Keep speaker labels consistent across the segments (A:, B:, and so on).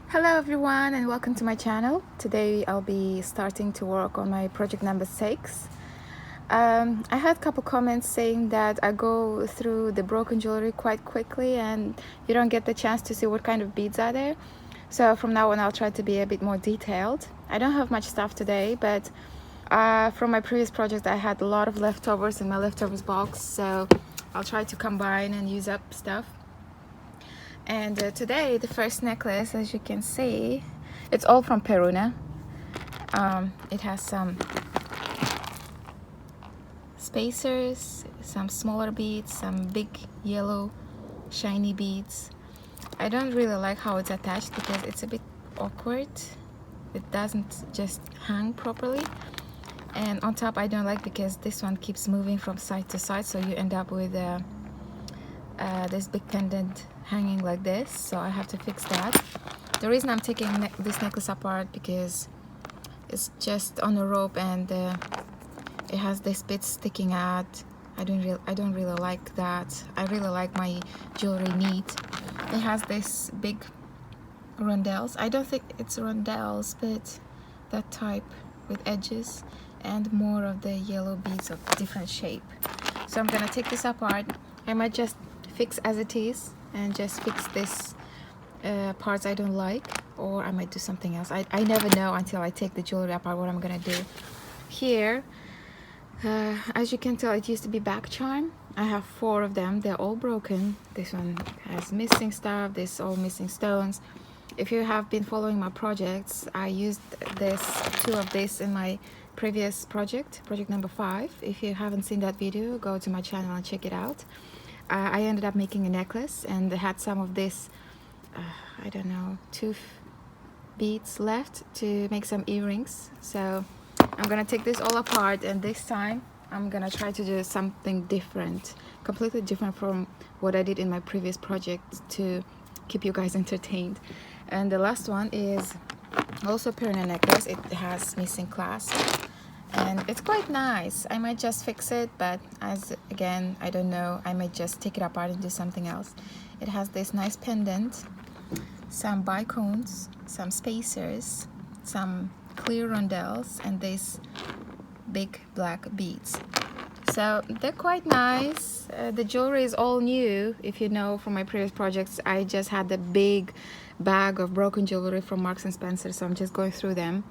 A: Hello everyone and welcome to my channel. Today I'll be starting to work on my project number 6. I had a couple comments saying that I go through the broken jewelry quite quickly and you don't get the chance to see what kind of beads are there. So from now on I'll try to be a bit more detailed. I don't have much stuff today, but from my previous project I had a lot of leftovers in my leftovers box, so I'll try to combine and use up stuff. And today the first necklace, as you can see, it's all from Peruna. It has some spacers, some smaller beads, some big yellow shiny beads. I don't really like how it's attached because it's a bit awkward. It doesn't just hang properly. And on top I don't like because this one keeps moving from side to side, so you end up with this big pendant hanging like this, so I have to fix that. The reason I'm taking this necklace apart because it's just on a rope and it has this bit sticking out. I don't really like that. I really like my jewelry neat. It has this big rondelles. I don't think it's rondelles, but that type with edges and more of the yellow beads of different shape. So I'm gonna take this apart. I might just fix as it is and just fix this parts I don't like, or I might do something else. I never know until I take the jewelry apart what I'm gonna do. Here, as you can tell, it used to be back charm. I have 4 of them. They're all broken. This one has missing stuff. This all missing stones. If you have been following my projects, I used 2 of this in my previous project number 5. If you haven't seen that video, go to my channel and check it out. I ended up making a necklace and I had some of this I don't know, tooth beads left to make some earrings. So I'm gonna take this all apart, and this time I'm gonna try to do something different, completely different from what I did in my previous project, to keep you guys entertained. And the last one is also a Peruna necklace. It has missing clasp and it's quite nice. I might just fix it, but again, I don't know, I might just take it apart and do something else. It has this nice pendant, some bicones, some spacers, some clear rondelles, and these big black beads. So they're quite nice. The jewelry is all new. If you know from my previous projects, I just had a big bag of broken jewelry from Marks and Spencer, so I'm just going through them.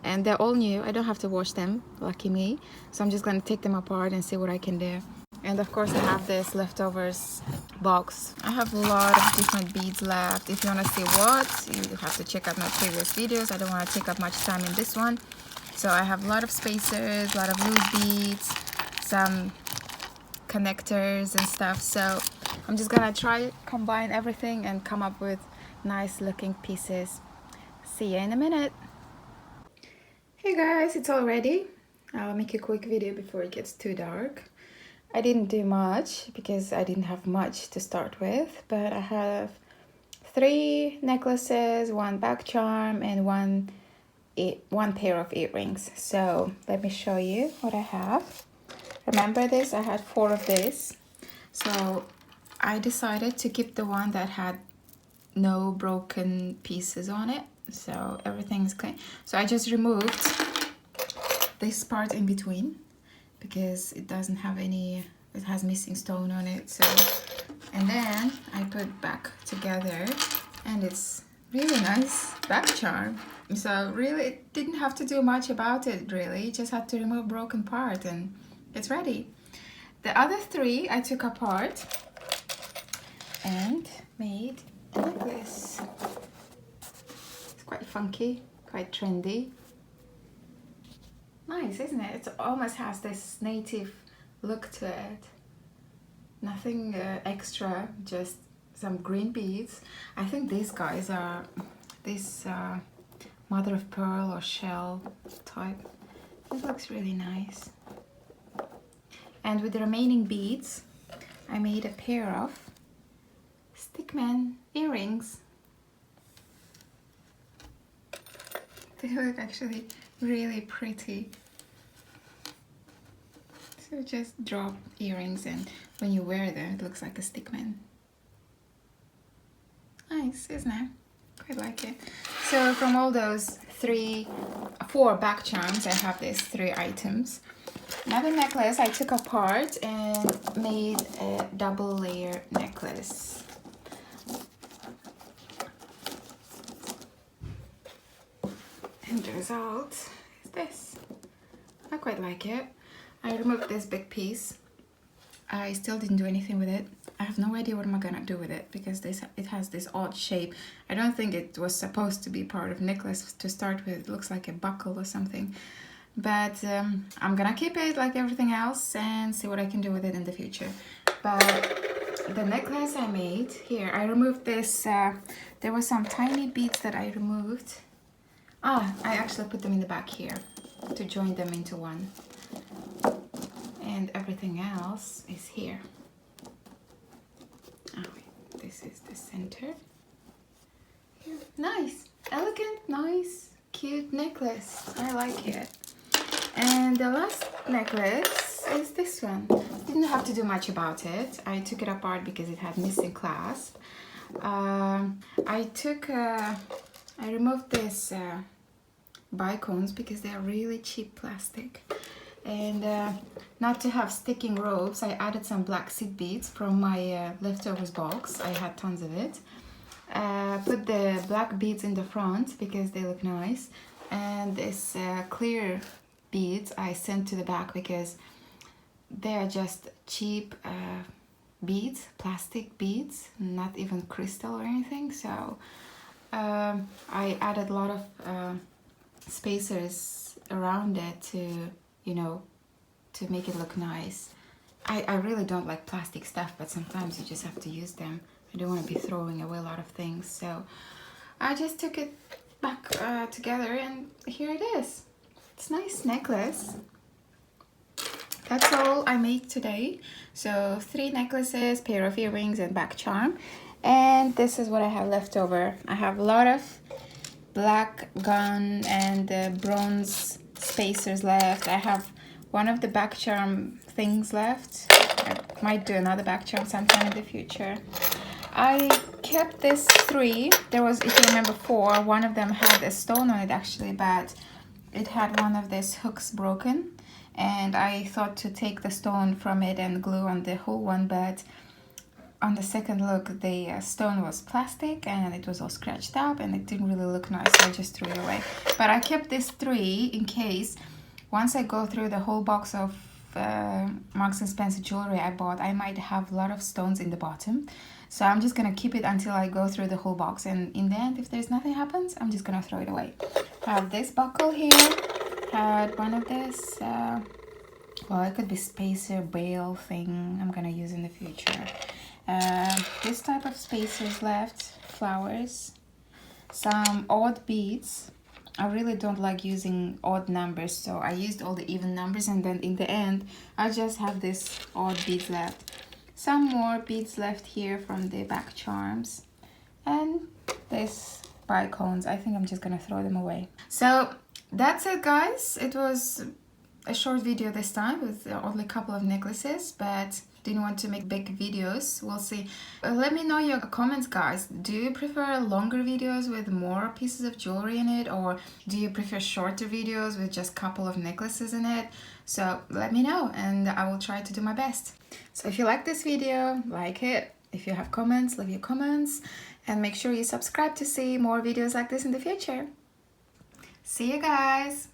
A: And they're all new. I don't have to wash them, lucky me. So I'm just going to take them apart and see what I can do. And of course I have this leftovers box. I have a lot of different beads left. If you want to see what, you have to check out my previous videos. I don't want to take up much time in this one. So I have a lot of spacers, a lot of loose beads, some connectors and stuff. So I'm just gonna try combine everything and come up with nice looking pieces. See you in a minute. Hey guys, it's all ready. I'll make a quick video before it gets too dark. I didn't do much because I didn't have much to start with, but I have 3 necklaces, 1 back charm, and one pair of earrings. So let me show you what I have. Remember this? I had 4 of this. So I decided to keep the one that had no broken pieces on it. So everything's clean. So I just removed this part in between because it doesn't have any, it has missing stone on it. So, and then I put back together and it's really nice back charm. So really it didn't have to do much about it really, just had to remove broken part and it's ready. The other 3 I took apart and made a necklace. It's quite funky, quite trendy. Nice, isn't it? It almost has this native look to it. Nothing extra, just some green beads. I think these guys are this mother of pearl or shell type. It looks really nice. And with the remaining beads, I made a pair of stickman earrings. They look actually really pretty. So just drop earrings and when you wear them, it looks like a stickman. Nice, isn't it? Quite like it. So from all those four back charms, I have these 3 items. Another necklace I took apart and made a double layer necklace. And the result is this. I quite like it. I removed this big piece. I still didn't do anything with it. I have no idea what am I gonna do with it because it has this odd shape. I don't think it was supposed to be part of necklace to start with. It looks like a buckle or something. But I'm gonna keep it like everything else and see what I can do with it in the future. But the necklace I made here, I removed this. There were some tiny beads that I removed. I actually put them in the back here to join them into one. And everything else is here. This is the center. Here. Nice, elegant, nice, cute necklace. I like it. And the last necklace is this one. Didn't have to do much about it. I took it apart because it had missing clasp. I removed this bicones because they are really cheap plastic. And not to have sticking ropes, I added some black seed beads from my leftovers box. I had tons of it. Put the black beads in the front because they look nice. And this clear beads I sent to the back because they're just cheap beads, plastic beads, not even crystal or anything. So I added a lot of spacers around it to, you know, to make it look nice. I really don't like plastic stuff, but sometimes you just have to use them. I don't want to be throwing away a lot of things, so I just took it back together and here it is. It's a nice necklace. That's all I made today. So 3 necklaces, pair of earrings and back charm. And this is what I have left over. I have a lot of black gun and bronze spacers left. I have one of the back charm things left. I might do another back charm sometime in the future. I kept this 3. There was, if you remember, 4. One of them had a stone on it actually, but it had one of these hooks broken. And I thought to take the stone from it and glue on the whole one, but on the second look, the stone was plastic and it was all scratched up and it didn't really look nice, so I just threw it away. But I kept this 3 in case once I go through the whole box of Marks & Spencer jewelry I bought, I might have a lot of stones in the bottom. So I'm just gonna keep it until I go through the whole box, and in the end, if there's nothing happens, I'm just gonna throw it away. I have this buckle here, had one of this, well, it could be spacer bail thing I'm gonna use in the future. This type of spacers left, flowers, some odd beads. I really don't like using odd numbers, so I used all the even numbers, and then in the end I just have this odd beads left. Some more beads left here from the back charms, and this bicones. I think I'm just gonna throw them away. So that's it, guys. It was a short video this time with only a couple of necklaces, but didn't want to make big videos. We'll see. Let me know your comments, guys. Do you prefer longer videos with more pieces of jewelry in it, or do you prefer shorter videos with just a couple of necklaces in it? So let me know and I will try to do my best. So if you like this video, like it. If you have comments, leave your comments, and make sure you subscribe to see more videos like this in the future. See you guys.